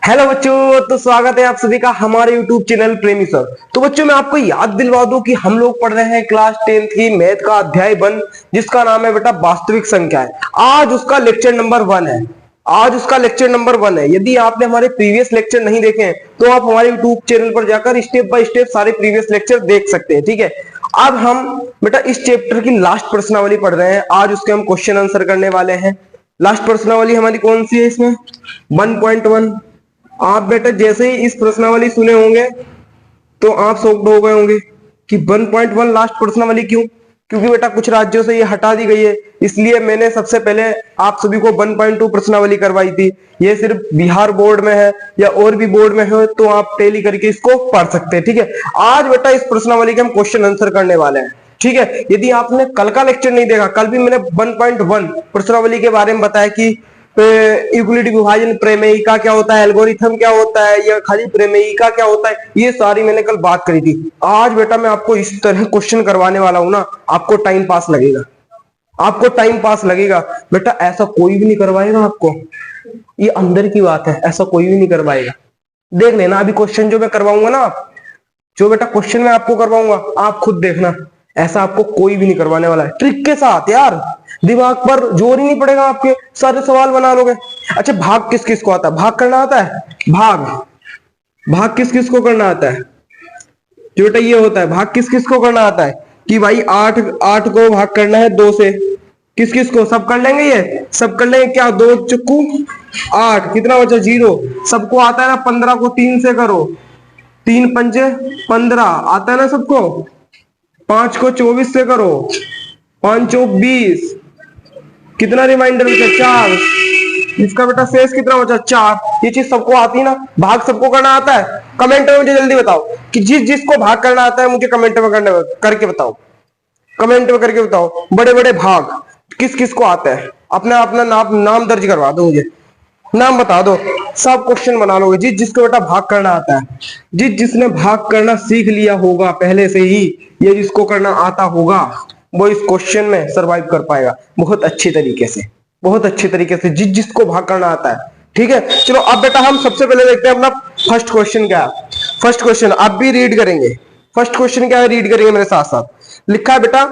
Hello बच्चों, तो स्वागत है आप सभी का हमारे YouTube चैनल प्रेमी सर। तो बच्चों मैं आपको याद दिलवा दूं कि हम लोग पढ़ रहे हैं क्लास 10th की मैथ का अध्याय 1 जिसका नाम है बेटा वास्तविक संख्याएं। आज उसका लेक्चर नंबर 1 है। आज उसका लेक्चर नंबर 1 है। यदि आपने हमारे प्रीवियस लेक्चर नहीं देखे हैं तो आप हमारे YouTube चैनल पर जाकर स्टेप बाय स्टेप सारे प्रीवियस लेक्चर देख सकते हैं। ठीक है, अब हम बेटा इस चैप्टर की लास्ट प्रश्नावली पढ़ रहे हैं। आज उसके हम क्वेश्चन आंसर करने वाले हैं। लास्ट प्रश्नावली हमारी कौन सी है इसमें? 1.1। आप बेटा जैसे ही इस प्रश्नावली सुने होंगे तो आप शॉक्ड हो गए होंगे कि 1.1 लास्ट प्रश्नावली क्यों? क्योंकि बेटा कुछ राज्यों से ये हटा दी गई है, इसलिए मैंने सबसे पहले आप सभी को 1.2 प्रश्नावली करवाई थी। ये सिर्फ बिहार बोर्ड में है या और भी बोर्ड में है तो आप टैली करके इसको पढ़ सकते हैं। ठीक है, आज बेटा इस प्रश्नावली के हम क्वेश्चन आंसर करने वाले हैं। ठीक है, यदि आपने कल का लेक्चर नहीं देखा, कल भी मैंने 1.1 प्रश्नावली के बारे में बताया कि यूक्लिड विभाजन, प्रमेयिका क्या होता है, एल्गोरिथम क्या होता है, या खाली प्रमेयिका क्या होता है, ये सारी मैंने कल बात करी थी। आज बेटा मैं आपको इस तरह क्वेश्चन करवाने वाला हूं ना, आपको टाइम पास लगेगा। आपको टाइम पास लगेगा बेटा, ऐसा कोई भी नहीं करवाएगा आपको। ये अंदर की बात है, ऐसा कोई भी नहीं करवाएगा। देख लेना अभी क्वेश्चन जो मैं करवाऊंगा ना, जो बेटा क्वेश्चन मैं आपको करवाऊंगा आप खुद देखना, ऐसा आपको कोई भी नहीं करवाने वाला है। ट्रिक के साथ यार, दिमाग पर जोर ही नहीं पड़ेगा, आपके सारे सवाल बना लोगे। अच्छा, भाग किस किस को आता है? भाग करना आता है? भाग भाग किस किस को करना आता है? जो बेटा ये होता है, भाग किस किस को करना आता है कि भाई 8 को भाग करना है 2 से। किस किस को? सब कर लेंगे, ये सब कर लेंगे क्या? 2 चक्कू 8, कितना बचा? 0। सबको आता है ना? 15 को 3 से करो, 3 पंजे 15 आता है ना सबको। 5 को 24 से करो, 5 चौक 20, कितना रिमाइंडर बचा? 4। इसका बेटा शेष कितना बचा? 4। ये चीज सबको आती ना? भाग सबको करना आता है? कमेंट में मुझे जल्दी बताओ कि जिस जिसको भाग करना आता है मुझे कमेंट में करके बताओ। कमेंट में करके बताओ बड़े बड़े भाग किस किस को आता है। अपना अपना नाम दर्ज करवा दो, मुझे नाम बता दो, सब क्वेश्चन बना लोगे। जिस जिसको बेटा भाग करना आता है, जिस जिसने भाग करना सीख लिया होगा पहले से ही, ये जिसको करना आता होगा वो इस क्वेश्चन में सरवाइव कर पाएगा बहुत अच्छी तरीके से, बहुत अच्छी तरीके से, जिस जिसको भाग करना आता है। ठीक है, चलो अब बेटा हम सबसे पहले देखते हैं अपना फर्स्ट क्वेश्चन क्या है। फर्स्ट क्वेश्चन आप भी रीड करेंगे। फर्स्ट क्वेश्चन क्या है, रीड करेंगे मेरे साथ साथ। लिखा है बेटा,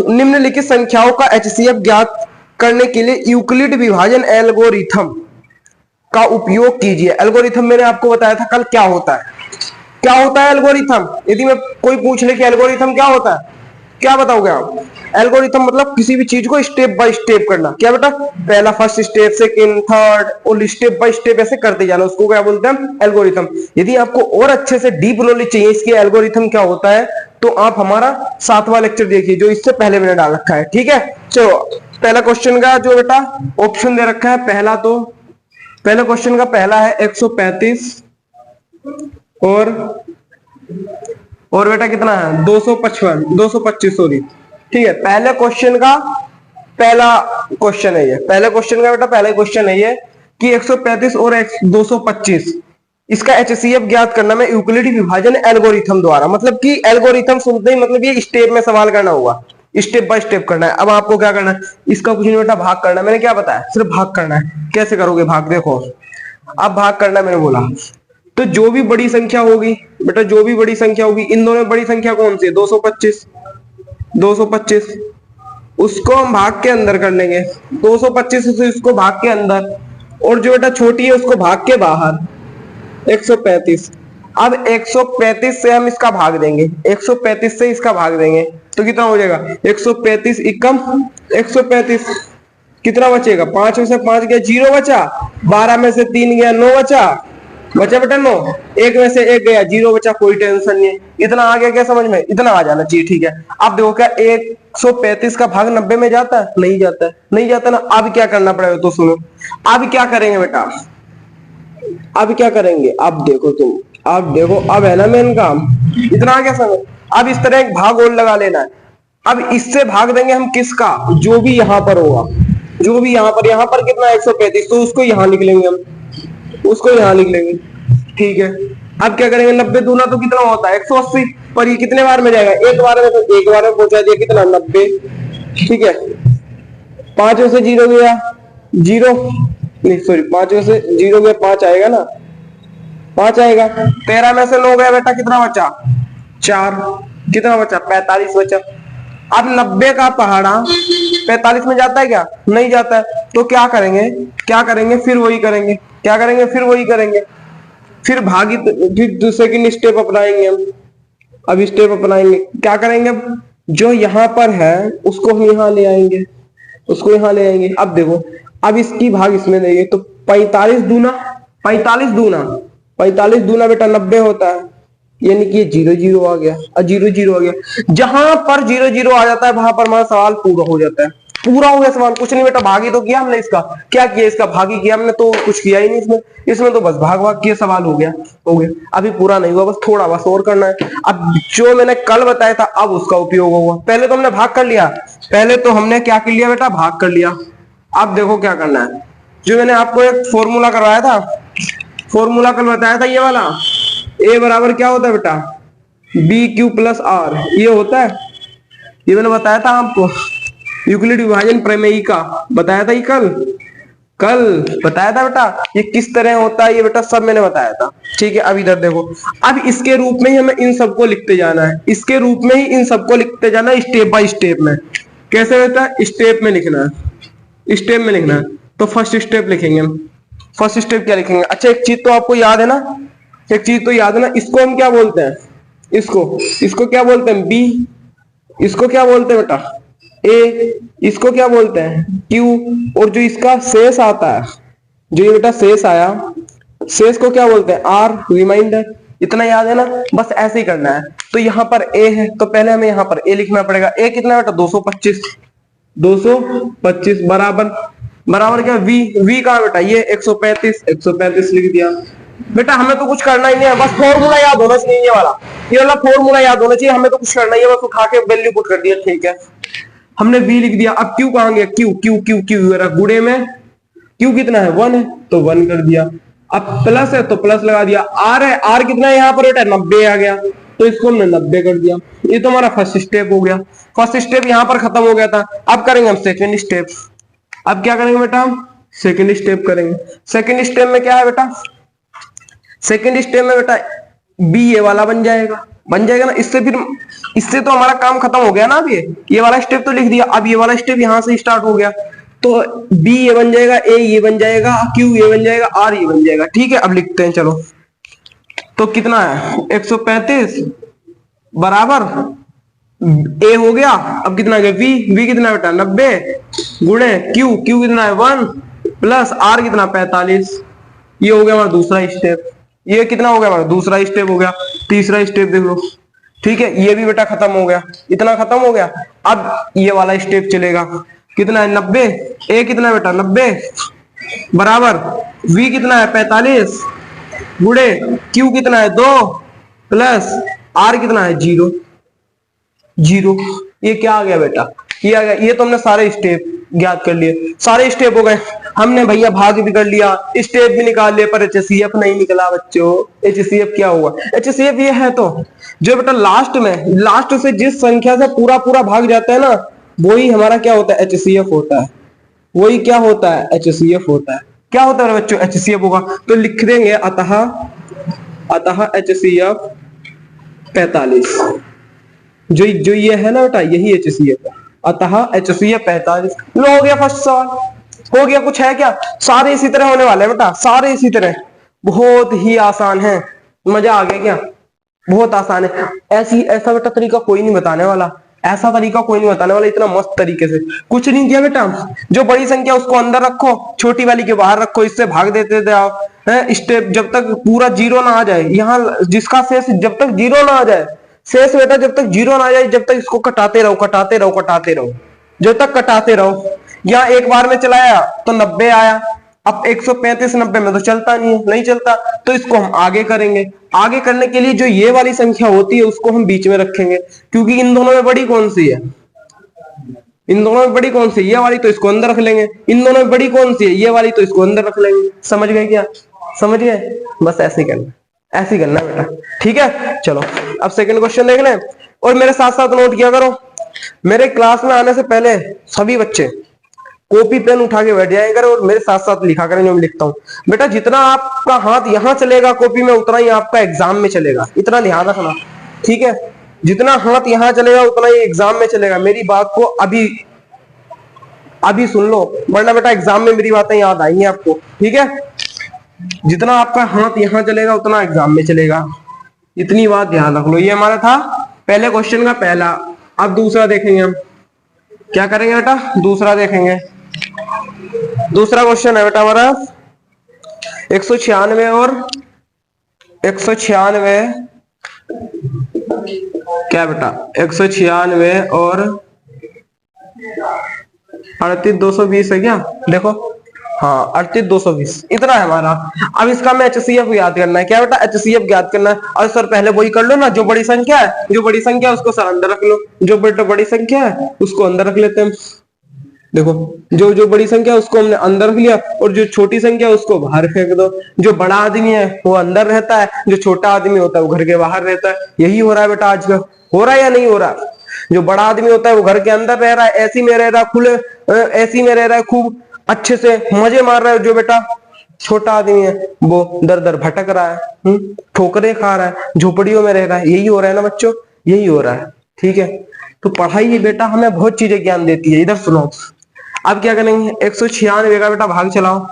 निम्नलिखित संख्याओं का एचसीएफ ज्ञात करने के लिए यूक्लिड विभाजन एल्गोरिथम का उपयोग कीजिए। एल्गोरिथम मैंने आपको बताया था कल क्या होता है। क्या होता है एल्गोरिथम? यदि मैं कोई पूछ ले कि एल्गोरिथम क्या होता है, क्या बताओगे आप? एल्गोरिथम मतलब किसी भी चीज को स्टेप बाय स्टेप करना। क्या बेटा? पहला फर्स्ट स्टेप, सेकंड, थर्ड, और स्टेप बाय स्टेप ऐसे करते जाना, उसको क्या बोलते हैं? एल्गोरिथम। यदि आपको और अच्छे से डीप नॉलेज चाहिए इसके एल्गोरिथम क्या होता है तो आप हमारा 7वां लेक्चर देखिए जो इससे पहले मैंने डाल रखा है। ठीक है, चलो पहला क्वेश्चन का जो बेटा ऑप्शन दे रखा है, पहला क्वेश्चन का पहला है 135 और बेटा कितना है? 225 सॉरी। ठीक है, पहले क्वेश्चन का पहला क्वेश्चन है ये, पहले क्वेश्चन का बेटा पहला क्वेश्चन है ये कि 135 और 225 इसका एचसीएफ ज्ञात करना में यूक्लिड विभाजन एल्गोरिथम द्वारा। मतलब कि एल्गोरिथम सुनते ही मतलब ये स्टेप में सवाल करना होगा, स्टेप बाय स्टेप करना है। अब आपको क्या करना है, इसका कुछ नहीं बेटा, भाग करना है। मैंने क्या बताया? सिर्फ भाग करना है। कैसे करोगे भाग? देखो अब भाग करना मैंने बोला तो जो भी बड़ी संख्या होगी बेटा, जो भी बड़ी संख्या होगी, इन दोनों में बड़ी संख्या कौन सी है? 225 उसको हम भाग के अंदर कर लेंगे, 225 से इसको भाग के अंदर, और जो बेटा छोटी है उसको भाग के बाहर 135। अब 135 से हम इसका भाग देंगे, 135 से इसका भाग देंगे तो कितना हो जाएगा? 135 एकम 135, कितना बचेगा? 5 में से 5 गया 0 बचा, 12 में से 3 गया 9 बचा बेटा 9, 1 में से 1 गया 0 बचा। कोई टेंशन नहीं है, इतना आ गया क्या समझ में? इतना आ जाना चाहिए। ठीक है, अब देखो क्या 135 का भाग 90 में जाता है? नहीं जाता है, नहीं जाता ना। अब क्या करना पड़ेगा तो सुनो, अब क्या करेंगे बेटा, अब क्या करेंगे? अब देखो तुम, अब देखो, अब है ना मेन काम, इतना आ गया समझ। अब इस तरह एक भाग और लगा लेना है। अब इससे भाग देंगे हम किसका? जो भी यहां पर होगा, जो भी यहां पर कितना 135, तो उसको यहां लिख लेंगे हम, उसको यहां लिख लेंगे। ठीक है, अब क्या करेंगे? 90 दूना तो कितना होता है? 180, पर ये कितने बार में जाएगा? एक बार में, तो एक बार में पहुंचा दिया, कितना? 90। ठीक है, 5 में से 0 गया 0, नहीं सॉरी 5 में से 0 गया 5 आएगा ना, 5 आएगा। 13 में से 9 गया बेटा, कितना बचा? 4। कितना बचा? 45 बचा। अब 90 का पहाड़ा 45 में जाता है क्या? नहीं जाता है। तो क्या करेंगे? क्या करेंगे? फिर वही करेंगे। क्या करेंगे? फिर वही करेंगे। फिर भागी, फिर दूसरे की स्टेप अपनाएंगे हम। अब स्टेप अपनाएंगे, क्या करेंगे? अब जो यहां पर है उसको हम यहां ले आएंगे, उसको यहां ले आएंगे। अब देखो, अब इसकी भाग इसमें देंगे तो 45 दूना 45 दूना 45 दूना बेटा 90 होता है, यानी कि ये 0 0 आ गया और 0 0 आ गया। जहां पर 0 0 आ जाता है वहां पर हमारा सवाल पूरा हो जाता है। पूरा हो गया सवाल, कुछ नहीं बेटा, भागी तो किया हमने इसका। क्या किया? इसका भागी किया हमने, तो कुछ किया ही नहीं इसमें। इसमें तो बस भाग भाग किया, सवाल हो गया। हो गया। अभी पूरा नहीं हुआ, बस थोड़ा बस और करना है। अब जो मैंने कल बताया था अब उसका उपयोग होगा। पहले तो हमने भाग कर लिया, पहले तो हमने क्या कर लिया बेटा? भाग कर लिया। अब देखो क्या करना है। जो मैंने आपको एक फॉर्मूला करवाया था, फॉर्मूला कल बताया था, ये वाला ए बराबर क्या होता है बेटा? बी क्यू प्लस आर, ये होता है। ये मैंने बताया था आपको, यूक्लिड विभाजन प्रमेय का बताया था ये कल कल बताया था बेटा। ये किस तरह होता है ये बेटा सब मैंने बताया था। ठीक है, अब इधर देखो, अब इसके रूप में ही हमें इन सबको लिखते जाना है। इसके रूप में ही इन सबको लिखते जाना है, स्टेप बाय स्टेप में। कैसे बेटा? स्टेप में लिखना है, स्टेप में लिखना है। तो फर्स्ट स्टेप लिखेंगे हम। फर्स्ट स्टेप क्या लिखेंगे? अच्छा, एक चीज तो आपको याद है ना, एक चीज तो याद है ना, इसको हम क्या बोलते हैं? इसको इसको क्या बोलते हैं? बी। इसको क्या बोलते हैं बेटा? ए। इसको क्या बोलते हैं? क्यू। और जो इसका शेष आता है, जो ये बेटा शेष आया, शेष को क्या बोलते हैं? आर। रिमाइंडर। इतना याद है ना? बस ऐसे ही करना है। तो यहाँ पर ए है तो पहले हमें यहाँ पर ए लिखना पड़ेगा। ए कितना बेटा? 225। 225 बराबर बराबर क्या? वी। वी कहा बेटा? ये 135। 135 लिख दिया बेटा। हमें तो कुछ करना ही नहीं है, बस फॉर्मूला याद होना चाहिए। ये वाला फॉर्मूला याद होना चाहिए, हमें तो कुछ करना ही है, बस उठा के वैल्यू पुट कर दिया। ठीक है, हमने v लिख दिया। अब q कहां गया? q q q q गुणे में q कितना है? 1 है तो 1 कर दिया। अब प्लस है तो प्लस लगा दिया। r है, r कितना है यहाँ पर बेटा? 90 आ गया तो इसको हमने 90 कर दिया। ये तो हमारा फर्स्ट स्टेप हो गया। फर्स्ट स्टेप यहाँ पर खत्म हो गया था। अब करेंगे हम सेकेंड स्टेप। अब क्या करेंगे बेटा? हम सेकेंड स्टेप करेंगे। सेकेंड स्टेप में क्या है बेटा? सेकेंड स्टेप में बेटा बी ये वाला बन जाएगा, बन जाएगा ना। इससे तो हमारा काम खत्म हो गया ना। अब ये वाला स्टेप तो लिख दिया। अब ये वाला स्टेप यहां से स्टार्ट हो गया तो बी ये बन जाएगा, ए ये बन जाएगा, क्यू ये बन जाएगा, आर ये बन जाएगा। ठीक है, अब लिखते हैं चलो। तो कितना है? 135 बराबर ए हो गया। अब कितना गया? वी। वी कितना बेटा? 90 गुणे क्यू। क्यू कितना है? 1 प्लस आर कितना? 45। ये हो गया हमारा दूसरा स्टेप। ये कितना हो गया हमारा? दूसरा स्टेप हो गया। तीसरा स्टेप देख लो। ठीक है, ये भी बेटा खत्म हो गया। इतना खत्म हो गया। अब ये वाला स्टेप चलेगा। कितना है? 90। ए कितना है बेटा? 90 बराबर वी कितना है? 45 गुणे क्यू कितना है? 2 प्लस आर कितना है? 0 0। ये क्या आ गया बेटा? ये आ गया। ये तो हमने सारे स्टेप ज्ञात कर लिए, सारे स्टेप हो गए। हमने भैया भाग भी कर लिया, स्टेप भी निकाल लिए, पर एचसीएफ नहीं निकला बच्चों। एचसीएफ क्या हुआ? एचसीएफ ये है तो जो बेटा लास्ट में, लास्ट से जिस संख्या से पूरा पूरा भाग जाता है ना, वही हमारा क्या होता है? एचसीएफ होता है। वही क्या होता है? एचसीएफ होता है। क्या होता है बच्चों? एचसीएफ होगा। तो लिख देंगे अतः एचसीएफ 45। जो ये है ना बेटा, यही एचसीएफ है। अतः एचसीएफ 45। लो, हो गया फर्स्ट सवाल, हो गया। कुछ है क्या? सारे इसी तरह होने वाले हैं बेटा, सारे इसी तरह। बहुत ही आसान है। मजा आ गया क्या? बहुत आसान है। ऐसा बेटा तरीका कोई नहीं बताने वाला, ऐसा तरीका कोई नहीं बताने वाला इतना मस्त तरीके से। कुछ नहीं किया बेटा, जो बड़ी संख्या उसको अंदर रखो, छोटी वाली के बाहर रखो, इससे भाग देते जाओ। स्टेप जब तक पूरा 0 ना आ जाए, यहाँ जिसका शेष जब तक 0 ना आ जाए, शेष बेटा जब तक 0 ना आ जाए, जब तक इसको कटाते रहो, कटाते रहो, कटाते रहो, जब तक कटाते रहो। यहाँ एक बार में चलाया तो 90 आया। अब 135 90 में तो चलता नहीं है, नहीं चलता, तो इसको हम आगे करेंगे। आगे करने के लिए जो ये वाली संख्या होती है उसको हम बीच में रखेंगे, क्योंकि इन दोनों में बड़ी कौन सी है? इन दोनों में बड़ी कौन सी? ये वाली, तो इसको अंदर रख लेंगे। इन दोनों में बड़ी कौन सी है? ये वाली, तो इसको अंदर रख लेंगे। समझ गए क्या? समझ गए? बस ऐसे ही करना, ऐसे ही करना बेटा। ठीक है, चलो अब सेकंड क्वेश्चन देख लें, और मेरे साथ साथ नोट किया करो। मेरे क्लास में आने से पहले सभी बच्चे कॉपी पेन उठा के बैठ जाया करें और मेरे साथ साथ लिखा करें जो मैं लिखता हूँ। बेटा जितना आपका हाथ यहाँ चलेगा कॉपी में, उतना ही आपका एग्जाम में चलेगा, इतना ध्यान रखना, ठीक है। जितना हाथ यहाँ चलेगा उतना ही एग्जाम में चलेगा। मेरी बात को अभी अभी सुन लो, वरना बेटा एग्जाम में मेरी बातें याद आएंगी आपको, ठीक है। जितना आपका हाथ यहाँ चलेगा उतना एग्जाम में चलेगा, इतनी बात ध्यान रख लो। ये हमारा था पहले क्वेश्चन का पहला। अब दूसरा देखेंगे हम, क्या करेंगे बेटा, दूसरा देखेंगे। दूसरा क्वेश्चन है बेटा हमारा 196 और 196, क्या बेटा 196 और 38,220 है क्या, देखो हाँ 38,220 इतना है हमारा। अब इसका मैं HCF याद करना है, क्या बेटा HCF याद करना है। और सर पहले वही कर लो ना, जो बड़ी संख्या है, जो बड़ी संख्या है उसको सर अंदर रख लो, जो बेटा बड़ी संख्या है उसको अंदर रख लेते हैं। देखो जो बड़ी संख्या है उसको हमने अंदर रख लिया और जो छोटी संख्या है उसको बाहर फेंक दो। जो बड़ा आदमी है वो अंदर रहता है, जो छोटा आदमी होता है वो घर के बाहर रहता है। यही हो रहा है बेटा आज का, हो रहा है या नहीं हो रहा। जो बड़ा आदमी होता है वो घर के अंदर रह रहा है, ऐसी में रह रहा है, खुले ऐसी में रह रहा है, खूब अच्छे से मजे मार रहा है। जो बेटा छोटा आदमी है वो दर दर भटक रहा है, ठोकरे खा रहा है, झोपड़ियों में रह रहा है। यही हो रहा है ना बच्चों, यही हो रहा है, ठीक है। तो पढ़ाई बेटा हमें बहुत चीजें ज्ञान देती है। इधर सुनो, अब क्या करेंगे, 196 का बेटा भाग चलाओ,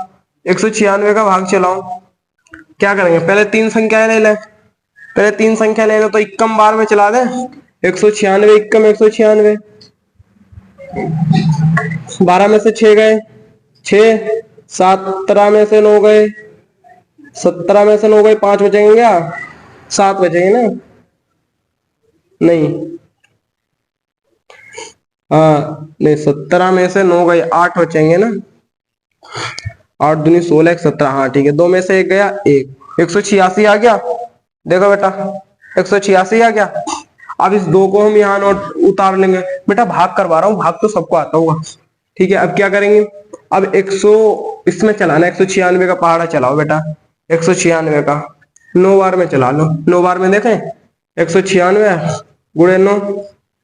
196 का भाग चलाओ। क्या करेंगे, पहले तीन संख्याएं ले लें, पहले तीन संख्या ले लो तो इक्कम बार में चला दें। 196 इक्कम 196, 12 में से 6 गए 6, 17 में से 9 गए, 17 में से 9 गए, 5 बचेंगे क्या, 7 बचेंगे ना, नहीं हाँ नहीं 17 में से 9 गए, 8 बचेंगे ना, 8 दूनी 16 17, हाँ ठीक है। 2 में से 1 गया 1, 186 आ गया। देखो बेटा 186 आ गया। अब इस 2 को हम यहाँ नोट उतार लेंगे। बेटा भाग करवा रहा हूँ, भाग तो सबको आता होगा, ठीक है। अब क्या करेंगे, अब 100 इसमें चलाना, 196 का पहाड़ा चलाओ बेटा, 196 का 9 बार में चला लो। 9 बार में देखें, 196 गुणे 9,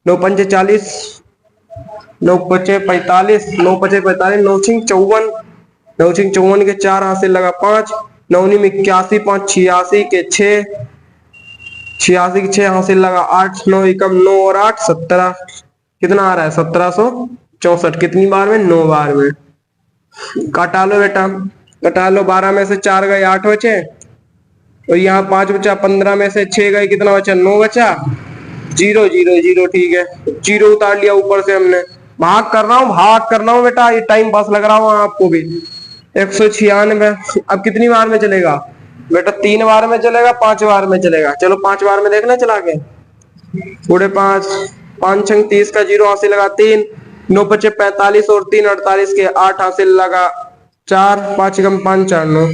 9 पंचे 40, 9 पचे 45, 9 पचे 45, 9 छिंग 54, 9 छिंग 54 के 4 हासिल लगा 5, 9 में 81, 5 86 के 6, 86 के 6 हासिल लगा 8, 9 एकम 9 और 8 17, कितना आ रहा है 1764। कितनी बार में, 9 बार में। काटा लो बेटा, काटा लो, 12 में से 4 गए 8 बचे, और यहाँ 5 बचा, 15 में से 6 गए, कितना बचा 9 बचा, 0 0 0, ठीक है 0 उतार लिया ऊपर से हमने। भाग कर रहा हूँ, भाग कर रहा हूँ बेटा, ये टाइम पास लग रहा हूँ आपको भी। 196 अब कितनी बार में चलेगा बेटा, 3 बार में चलेगा, 5 बार में चलेगा। चलो 5 बार में देखना चला के, पूरे 5, 5 छंग 30 का 0 हासिल लगा 3, 9 पचे 45 और 3 48 के 8 हासिल लगा 4, 5 कम 5 4 9,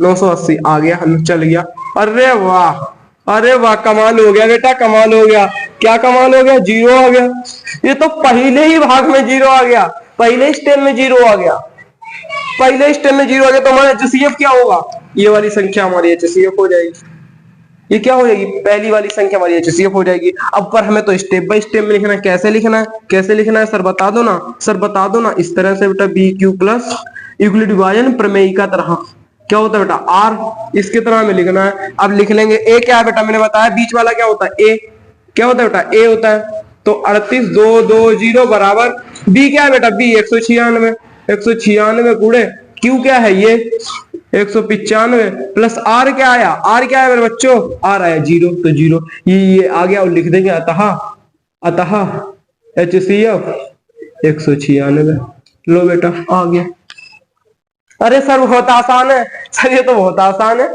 980 आ गया, चल गया। अरे वाह, अरे वाह, कमाल हो गया बेटा, कमाल हो गया। क्या कमाल हो गया, 0 आ गया। ये तो पहले ही भाग में 0 आ गया, पहले स्टेप में 0 आ गया, पहले स्टेप में 0 आ गया। तो हमारा HCF क्या होगा, ये वाली संख्या हमारी HCF हो जाएगी। ये क्या हो जाएगी, पहली वाली संख्या हमारी HCF हो जाएगी। अब पर हमें तो स्टेप बाय स्टेप में लिखना है। कैसे लिखना है, कैसे लिखना है सर बता दो ना, सर बता दो ना। इस तरह से बेटा BQ प्लस यूक्लिड विभाजन प्रमेय का तरह क्या होता है बेटा, R इसके तरह में लिखना है। अब लिख लेंगे A क्या है बेटा, मैंने बताया बीच वाला क्या होता है, A क्या होता है बेटा, A होता है। तो 38,220 बराबर B क्या है बेटा, B 196, 196 गुणे Q क्या है ये 195 प्लस R क्या आया, R क्या है मेरे बच्चों, R आया 0, तो 0 ये आ गया। और लिख देंगे अतः, अतः HCF 196। लो बेटा आ गया। अरे सर बहुत आसान है सर, ये तो बहुत आसान है,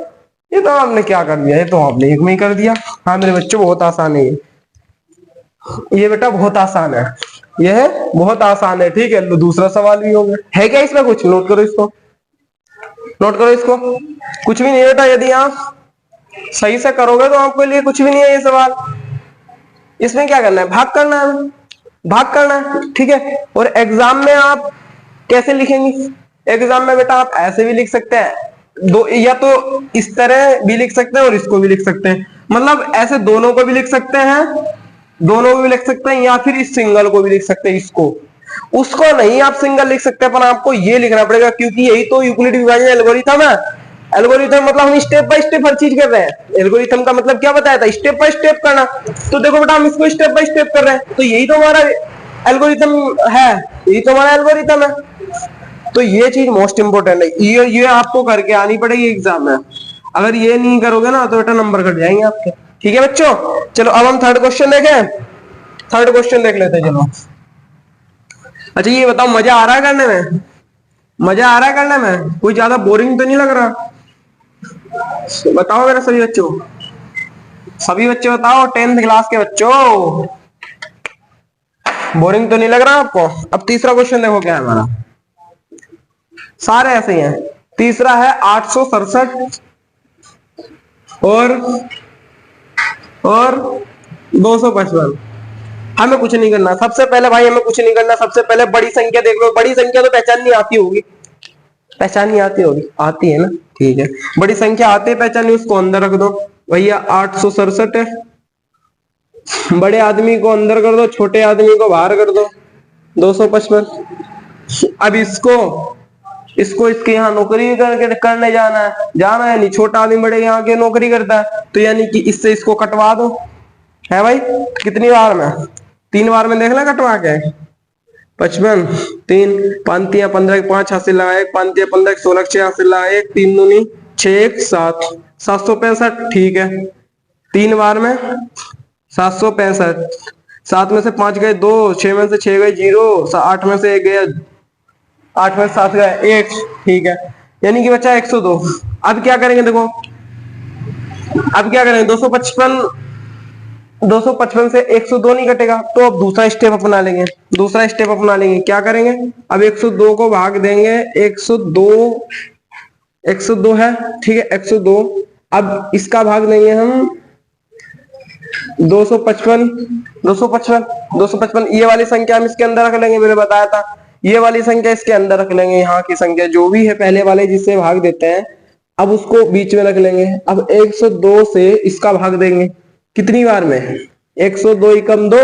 ये तो आपने क्या कर दिया, ये तो आपने एक में ही कर दिया। हाँ मेरे बच्चों बहुत आसान है ये बेटा बहुत आसान है, ये है बहुत आसान है, ठीक है। लो दूसरा सवाल भी हो गया, है क्या इसमें कुछ, नोट करो इसको, नोट करो इसको। कुछ भी नहीं बेटा, यदि आप सही से करोगे तो आपके लिए कुछ भी नहीं है ये सवाल। इसमें क्या करना है, भाग करना है, भाग करना है, ठीक है। और एग्जाम में आप कैसे लिखेंगे, एग्जाम में बेटा आप ऐसे भी लिख सकते हैं, दो या तो इस तरह भी लिख सकते हैं और इसको भी लिख सकते हैं। मतलब ऐसे दोनों को भी लिख सकते हैं, दोनों को भी लिख सकते हैं, या फिर इस सिंगल को भी लिख सकते हैं, इसको। उसको नहीं आप सिंगल लिख सकते, पर आपको ये लिखना पड़ेगा, क्योंकि यही तो यूक्लिड विभाजन एल्गोरिथम है। एल्गोरिथम मतलब हम स्टेप बाय स्टेप हर चीज कर रहे हैं। एल्गोरिथम का मतलब क्या बताया था, स्टेप बाय स्टेप करना। तो देखो बेटा हम इसको स्टेप बाय स्टेप कर रहे हैं, तो यही तो हमारा एल्गोरिथम है, यही तो हमारा एल्गोरिथम है। तो ये चीज मोस्ट इंपोर्टेंट है, ये आपको करके आनी पड़ेगी एग्जाम में। अगर ये नहीं करोगे ना तो बेटा नंबर कट जाएंगे आपके। ठीक है बच्चों, चलो अब हम थर्ड क्वेश्चन देखें। थर्ड क्वेश्चन देख लेते हैं, चलो। अच्छा ये बताओ, मजा आ रहा है करने में? मजा आ रहा है करने में? कोई ज्यादा बोरिंग तो नहीं लग रहा? बताओ मेरे सभी बच्चों, सभी बच्चे बताओ, 10th क्लास के बच्चों, बोरिंग तो नहीं लग रहा आपको? अब तीसरा क्वेश्चन देखो क्या है हमारा, सारे ऐसे ही हैं। तीसरा है 867 और 255। हमें कुछ नहीं करना सबसे पहले भाई, हमें कुछ नहीं करना। सबसे पहले बड़ी संख्या देख लो। बड़ी संख्या तो पहचाननी आती होगी, पहचाननी आती होगी, आती है ना? ठीक है, बड़ी संख्या आती है पहचाननी, उसको अंदर रख दो भैया। 867 है, बड़े आदमी को अंदर कर दो, छोटे आदमी को बाहर कर दो। 255। अब इसको इसके यहाँ नौकरी करने जाना है नहीं। छोटा आदमी बड़े यहाँ के नौकरी करता है, तो यानी कि इससे इसको कटवा दो। है भाई, कितनी बार में? 3 बार में, देख ले कटवा के। 55, 3 5 15, 5 हासिल लगा, 1 5 15, 16 6 हासिल लगा, 1 3 दूनी 6 7 765। ठीक है, 3 बार में 765। 7 में से 5 गए 2, 6 में से 6 गए 0, 8 में से 1 गया, 8 में से 7 गए 1। ठीक है, यानी कि बच्चा 102। अब क्या करेंगे देखो, अब क्या करेंगे, 255 से 102 नहीं कटेगा, तो अब दूसरा स्टेप अपना लेंगे। दूसरा स्टेप अपना लेंगे, क्या करेंगे, अब 102 को भाग देंगे। 102 है, ठीक है, 102। अब इसका भाग देंगे हम 255। ये वाली संख्या हम इसके अंदर रख लेंगे, मैंने बताया था। ये वाली संख्या इसके अंदर रख लेंगे, यहाँ की संख्या जो भी है पहले वाले जिससे भाग देते हैं, अब उसको बीच में रख लेंगे। अब 102 से इसका भाग देंगे कितनी बार में, 102 एकम 2,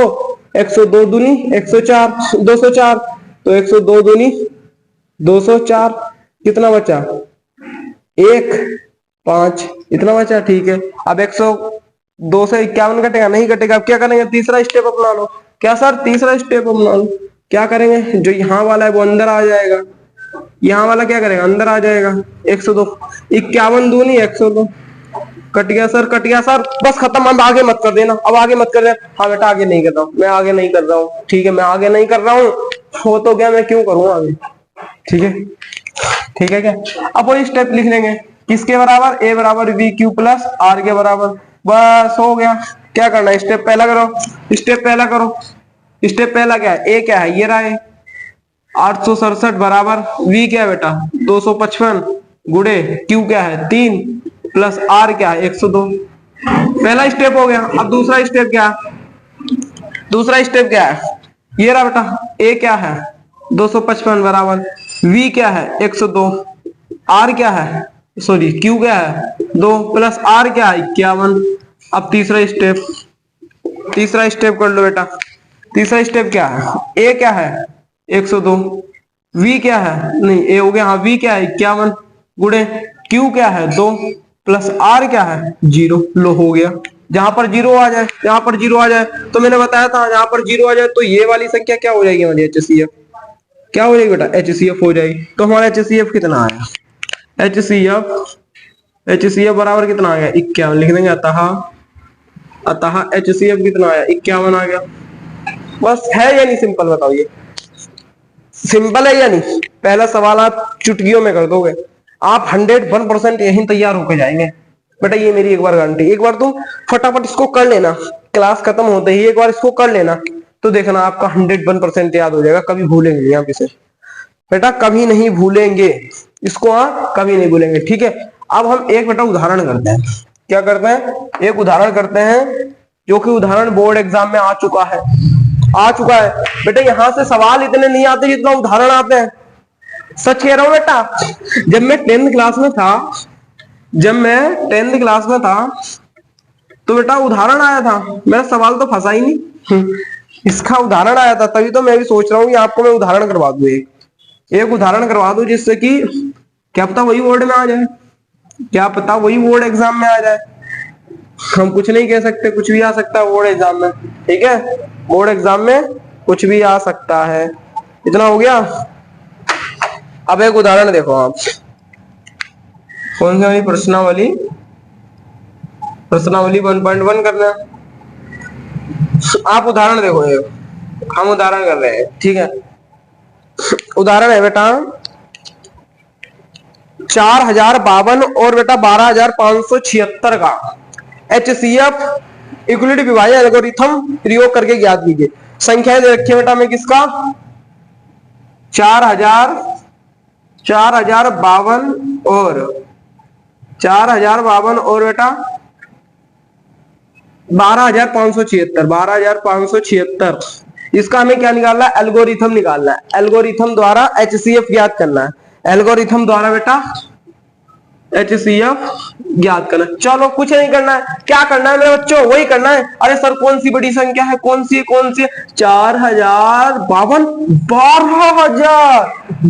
102 दूनी 104, 204। तो 102 दूनी 204, कितना बचा, 1 5, इतना बचा। ठीक है, अब 102 से 51 कटेगा, नहीं कटेगा। अब क्या करेंगे, तीसरा स्टेप अपना लो। क्या सर, तीसरा स्टेप अपना लो। क्या करेंगे, जो यहाँ वाला है वो अंदर आ जाएगा, यहाँ वाला क्या करेगा, अंदर आ जाएगा। 102 51 दूनी 102, कट गया सर, कट गया सर, बस खत्म। अब आगे मत कर देना, अब आगे मत कर देना। हाँ बेटा आगे नहीं कर रहा हूँ, मैं आगे नहीं कर रहा हूँ। ठीक है, मैं आगे नहीं कर रहा हूँ, हो तो गया, मैं क्यों करूँ आगे। ठीक है, ठीक है क्या। अब वही स्टेप लिख लेंगे, किसके बराबर, a बराबर वी क्यू प्लस आर के बराबर। बस हो गया। क्या करना है, स्टेप पहला करो, स्टेप पहला करो। स्टेप पहला क्या है, a क्या है, ये रहा है 867 बराबर v क्या है बेटा 255 गुड़े q क्या है 3 प्लस r क्या है 102। पहला स्टेप हो गया। अब दूसरा स्टेप क्या है, दूसरा स्टेप क्या है, ये रहा बेटा a क्या है 255 बराबर v क्या है 102, r क्या है, सॉरी q क्या है 2 प्लस r क्या है 51। अब तीसरा स्टेप, तीसरा स्टेप कर लो बेटा। तीसरा स्टेप क्या है, a क्या है 102, v क्या है, नहीं a हो गया, हाँ v क्या है 51 गुणे q क्या है 2 प्लस r क्या है 0। लो हो गया। जहां पर 0 आ जाए, जहां पर 0 आ जाए, तो मैंने बताया था जहां पर 0 आ जाए तो ये वाली संख्या क्या हो जाएगी हमारी HCF, क्या हो जाएगी बेटा HCF हो जाएगी। तो हमारा HCF कितना आया, HCF बराबर कितना आ गया 51 लिख देंगे। अतः HCF कितना आया 51 आ गया। बस है या नहीं सिंपल, बताओ ये सिंपल है या नहीं। पहला सवाल आप चुटकियों में कर दोगे, आप 101% यहीं तैयार होकर जाएंगे बेटा, ये मेरी एक बार गारंटी। एक बार तुम फटाफट इसको कर लेना, क्लास खत्म होते ही एक बार इसको कर लेना, तो देखना आपका 101% याद हो जाएगा। कभी भूलेंगे नहीं आप इसे बेटा, कभी नहीं भूलेंगे इसको, हाँ कभी नहीं भूलेंगे। ठीक है, अब हम एक बेटा उदाहरण करते हैं। क्या करते हैं, एक उदाहरण करते हैं, जो कि उदाहरण बोर्ड एग्जाम में आ चुका है बेटा। यहां से सवाल इतने नहीं आते जितना उदाहरण आते हैं, सच कह रहा हूं बेटा। जब मैं 10th क्लास में था तो बेटा उदाहरण आया था, मेरा सवाल तो फंसा ही नहीं। इसका उदाहरण आया था, तभी तो मैं भी सोच रहा हूँ कि आपको मैं उदाहरण करवा दूं, एक उदाहरण करवा दूं जिससे कि क्या पता वही बोर्ड में आ जाए, क्या पता वही बोर्ड एग्जाम में आ जाए। हम कुछ नहीं कह सकते, कुछ भी आ सकता है बोर्ड एग्जाम में, ठीक है, बोर्ड एग्जाम में कुछ भी आ सकता है। इतना हो गया। अब एक उदाहरण देखो आप, कौन सी वाली प्रश्नावली, प्रश्नावली 1.1 करना है। आप उदाहरण देखो, एक हम उदाहरण कर रहे हैं, ठीक है। उदाहरण है बेटा 4052 और बेटा 12576 का HCF इक्वलिटी विभाजन एल्गोरिथम प्रयोग करके ज्ञात कीजिए। संख्याएं दे रखी है बेटा में किसका, 4052 और 4052 और बेटा 12576। इसका हमें क्या निकालना है, एल्गोरिथम निकालना है। एल्गोरिथम द्वारा HCF ज्ञात करना है, एल्गोरिथम द्वारा बेटा HCF ज्ञात करना। चलो कुछ नहीं करना है, क्या करना है मेरे बच्चों, वही करना है। अरे सर कौन सी बड़ी संख्या है, कौन सी 4052,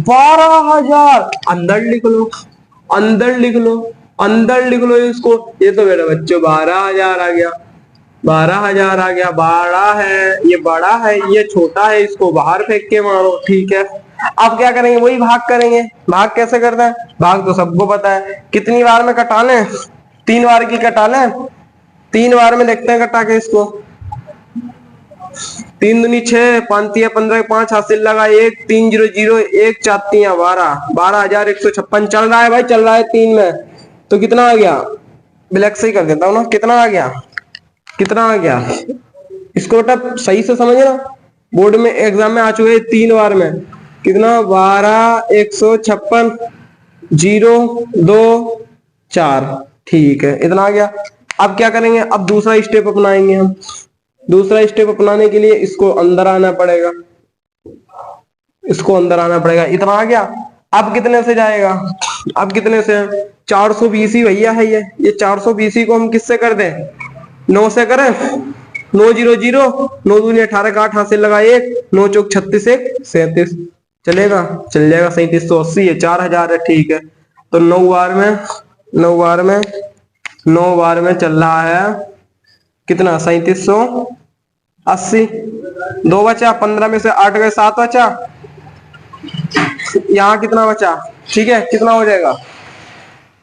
12,000 अंदर लिख लो, अंदर लिख लो, अंदर लिख लो इसको। ये तो मेरे बच्चों 12,000 आ गया, 12,000 आ गया। बड़ा है, ये बड़ा है, ये छोटा है, इसको बाहर फेंक के मारो, ठीक है। अब क्या करेंगे, वही भाग करेंगे। भाग कैसे करना है, भाग तो सबको पता है, कितनी बार में कटा लें, 3 बार की कटा लें। 3 बार में देखते हैं कटा के इसको। 3 दूनी 6, 5 तिया 15, 5 हासिल लगा 1, 3 0 0, 1 4 तिया 12, 12,156 चल रहा है भाई, चल रहा है 3 में। तो कितना आ गया, ब्लैक से ही कर देता हूँ ना, कितना आ गया, कितना आ गया। इसको बेटा सही से समझना, बोर्ड में एग्जाम में आ चुके हैं 3 बार में। कितना, 12,156 0 2 4, ठीक है, इतना आ गया। अब क्या करेंगे, अब दूसरा स्टेप अपनाएंगे हम। दूसरा स्टेप अपनाने के लिए इसको अंदर आना पड़ेगा, इसको अंदर आना पड़ेगा। इतना आ गया। अब कितने से जाएगा, अब कितने से, 420 ही भैया है ये 420 को हम किससे कर दें, 9 से करें। 9 0 0, 9 दूनी 18 का 8 हासिल लगा 1, 9 चौक 36 1 37, चलेगा, चल जाएगा। 3780 है, 4000 है, ठीक है। तो 9 बार में 9 बार में 9 बार में चल रहा है कितना, 3780। 2 बचा, 15 में से 8 गए, 7 बचा, यहाँ कितना बचा, ठीक है, कितना हो जाएगा,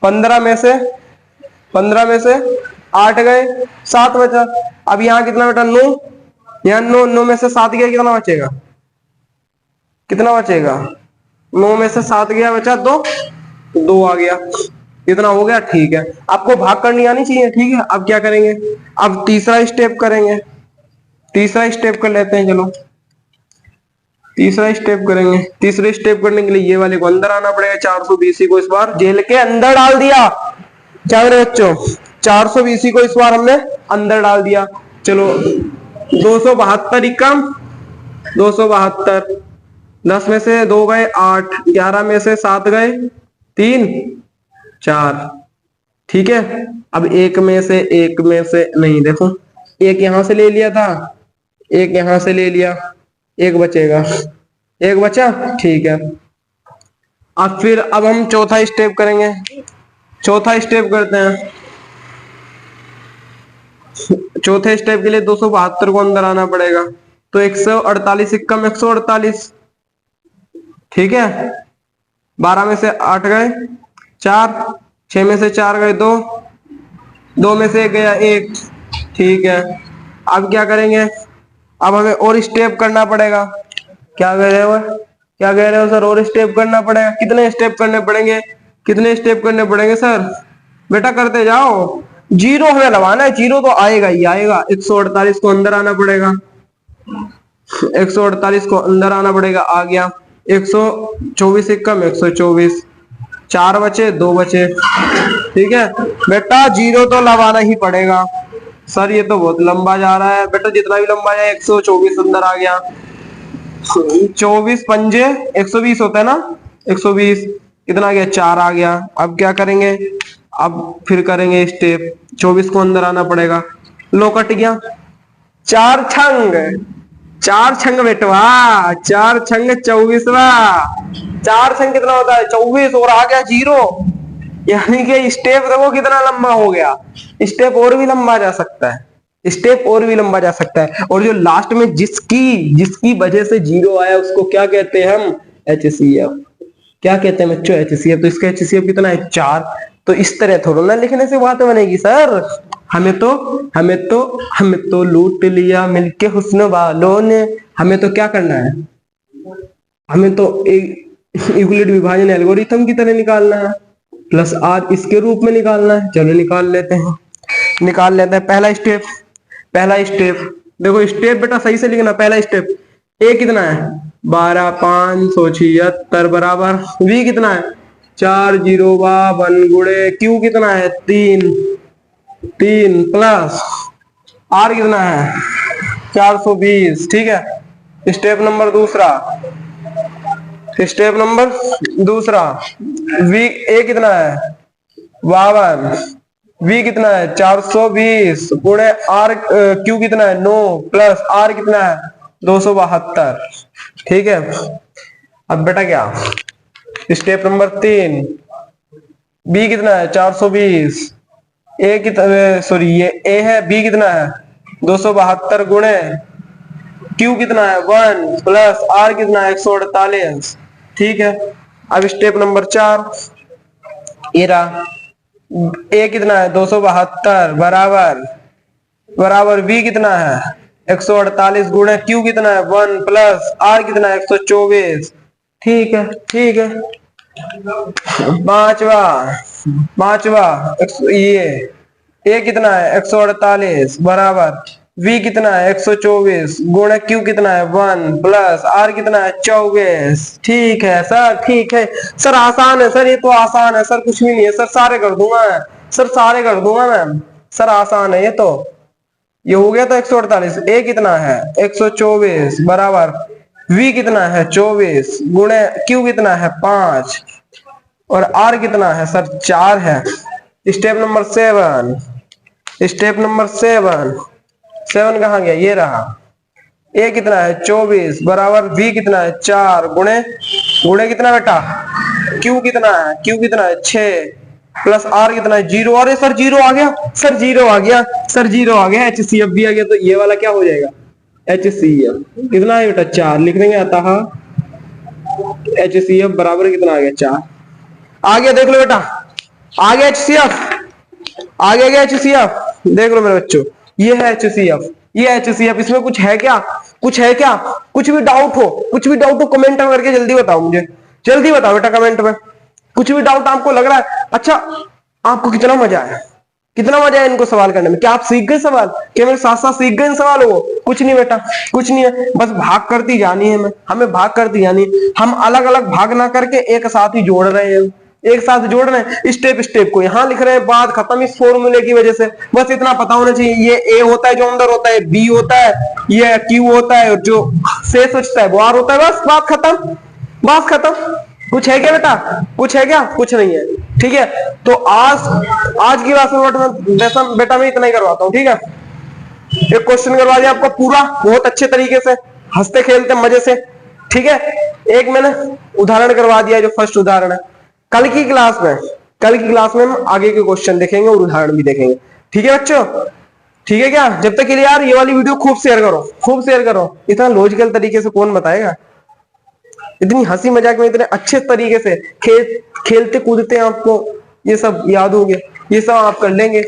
15 में से 8 गए, 7 बचा। अब यहाँ कितना बेटा, 9, यहाँ 9 में से 7 गया, कितना बचेगा, कितना बचेगा, 9 में से 7 गया, बचा 2 आ गया, कितना हो गया, ठीक है। आपको भाग करनी आनी चाहिए, ठीक है। अब क्या करेंगे, अब तीसरा स्टेप करेंगे, तीसरा स्टेप कर लेते हैं, चलो तीसरा स्टेप करेंगे। तीसरे स्टेप करने के लिए ये वाले को अंदर आना पड़ेगा, 420 को इस बार जेल के अंदर डाल दिया। क्या मेरे बच्चों, 420 को इस बार हमने अंदर डाल दिया। चलो 272 कम, 272, 10 में से 2 गए 8, 11 में से 7 गए 3 4, ठीक है। अब एक में से नहीं, देखो एक यहां से ले लिया था, एक यहां से ले लिया, एक बचेगा, एक बचा, ठीक है। अब फिर अब हम चौथा स्टेप करेंगे, चौथा स्टेप करते हैं। चौथे स्टेप के लिए 272 को अंदर आना पड़ेगा, तो 148 कम 148, ठीक है। 12 में से 8 गए 4, 6 में से 4 गए 2, 2 में से 1 गया 1, ठीक है। अब क्या करेंगे, अब हमें और स्टेप करना पड़ेगा। क्या कह रहे हो, क्या कह रहे हो सर, और स्टेप करना पड़ेगा। कितने स्टेप करने पड़ेंगे, कितने स्टेप करने पड़ेंगे सर, बेटा करते जाओ। जीरो हमें लगाना है, जीरो तो आएगा ही आएगा। 148 को अंदर आना पड़ेगा, 148 को अंदर आना पड़ेगा, आ गया। 124 कम 124, 4 बचे 2 बचे, ठीक है बेटा। जीरो तो लगाना ही पड़ेगा। सर ये तो बहुत लंबा जा रहा है बेटा, जितना भी लंबा जाए। 124 अंदर आ गया, 24 पंजे 120 होता है ना, 120 कितना आ गया, 4 आ गया। अब क्या करेंगे, अब फिर करेंगे स्टेप। 24 को अंदर आना पड़ेगा, लो कट गया। 4 छंग 4 छंग बेटवा, 4 छंग 24वां। 4 छंग कितना होता है? 24 और आ गया 0, यानी कि स्टेप देखो कितना लंबा हो गया। स्टेप और भी लंबा जा सकता है, स्टेप और भी लंबा जा सकता है। और जो लास्ट में जिसकी वजह से 0 आया उसको क्या कहते हैं हम? HCF। क्या कहते हैं बच्चों? HCF। तो इसका HCF कितना है? 4। तो इस तरह थोड़ा ना लिखने से बात बनेगी सर। हमें तो लूट लिया मिलके हुस्न वालों ने। हमें तो क्या करना है? हमें तो यूक्लिड विभाजन एल्गोरिथम की तरह निकालना है, प्लस आर इसके रूप में निकालना है। चलो निकाल लेते हैं। पहला स्टेप देखो, स्टेप बेटा सही से लिखना। पहला स्टेप, ए कितना है? 12,576 बराबर वी कितना है? 4 0 1 गुणे क्यू कितना है? 3 प्लस आर कितना है? 420। ठीक है। स्टेप नंबर दूसरा, वी ए कितना है? 52। वी कितना है? 420 गुणे आर क्यू कितना है? 9 प्लस आर कितना है? 272। ठीक है। अब बेटा क्या, स्टेप नंबर 3, बी कितना है? 420। ए कितना, सॉरी ये ए है, बी कितना है? 272 गुणे क्यू कितना है? 1 प्लस आर कितना है? 148। ठीक है। अब स्टेप नंबर 4, ये रहा, ए कितना है? 272 बराबर बी कितना है? 148 गुणे क्यू कितना है? 1 प्लस आर कितना है? 124। ठीक है। पांचवा ये ए कितना है? 148 बराबर वी कितना है? 124 गुणे क्यू कितना है? 1 प्लस आर कितना है? 24। ठीक है सर, ठीक है सर, आसान है सर, ये तो आसान है सर, कुछ भी नहीं है सर, सारे कर दूंगा मैं सर, आसान है ये तो। ये हो गया था 148, ए कितना है? 124 बराबर वी कितना है? 24 गुणे क्यू कितना है? 5 और आर कितना है सर? 4 है। स्टेप नंबर 7 कहाँ गया? ये रहा, ए कितना है? 24 बराबर वी कितना है? 4 गुणे कितना बेटा? क्यू कितना है? 6 प्लस आर कितना है? 0। अरे सर 0 आ गया, HCF भी आ गया। तो ये वाला क्या हो जाएगा? HCF कितना है बेटा? 4 लिख देंगे। अतः HCF बराबर कितना आ गया? 4 आ गया। देख लो बेटा, आ गया HCF, देख लो मेरे बच्चों, ये है HCF। इसमें कुछ है क्या? कुछ भी डाउट हो कमेंट में करके जल्दी बताओ मुझे, जल्दी बताओ बेटा कमेंट में। कुछ भी डाउट आपको लग रहा है? अच्छा, आपको कितना मजा आया इनको सवाल करने में? क्या आप सीख गए सवाल? क्या मेरे साथ साथ सीख गए इन सवालों को? कुछ नहीं बेटा, कुछ नहीं है, बस भाग करती जानी है। हमें भाग करती जानी है। हम अलग अलग भाग ना करके एक साथ ही जोड़ रहे हैं, स्टेप को यहाँ लिख रहे हैं। बात खत्म इस फॉर्मूले की वजह से। बस इतना पता होना चाहिए, ये ए होता है जो अंदर होता है, बी होता है, ये क्यू होता है, और जो शेष बचता है वो आर होता है। बस बात खत्म। कुछ है क्या बेटा? कुछ नहीं है। ठीक है। तो आज की क्लास में बेटा मैं इतना ही करवाता हूँ। ठीक है। एक क्वेश्चन करवा दिया आपको पूरा, बहुत अच्छे तरीके से, हंसते खेलते मजे से। ठीक है। एक मैंने उदाहरण करवा दिया, जो फर्स्ट उदाहरण है। कल की क्लास में हम आगे के क्वेश्चन देखेंगे और उदाहरण भी देखेंगे। ठीक है बच्चों? ठीक है क्या? जब तक के लिए यार ये वाली वीडियो खूब शेयर करो। इतना लॉजिकल तरीके से कौन बताएगा? इतनी हंसी मजाक में इतने अच्छे तरीके से खेलते कूदते आपको ये सब याद हो गया, ये सब आप कर लेंगे।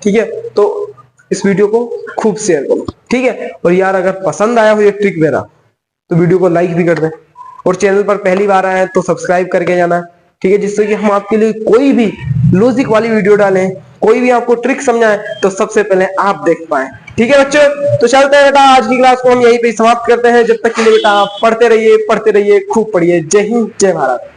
ठीक है। तो इस वीडियो को खूब शेयर करो। ठीक है। और यार अगर पसंद आया हो ये ट्रिक मेरा, तो वीडियो को लाइक भी कर दें, और चैनल पर पहली बार आए तो सब्सक्राइब करके जाना। ठीक है। जिससे कि हम आपके लिए कोई भी लॉजिक वाली वीडियो डालें, कोई भी आपको ट्रिक समझाएं, तो सबसे पहले आप देख पाए। ठीक है बच्चों? तो चलते हैं बेटा, आज की क्लास को हम यहीं पे समाप्त करते हैं। जब तक के लिए बेटा आप पढ़ते रहिए, खूब पढ़िए। जय हिंद, जय भारत।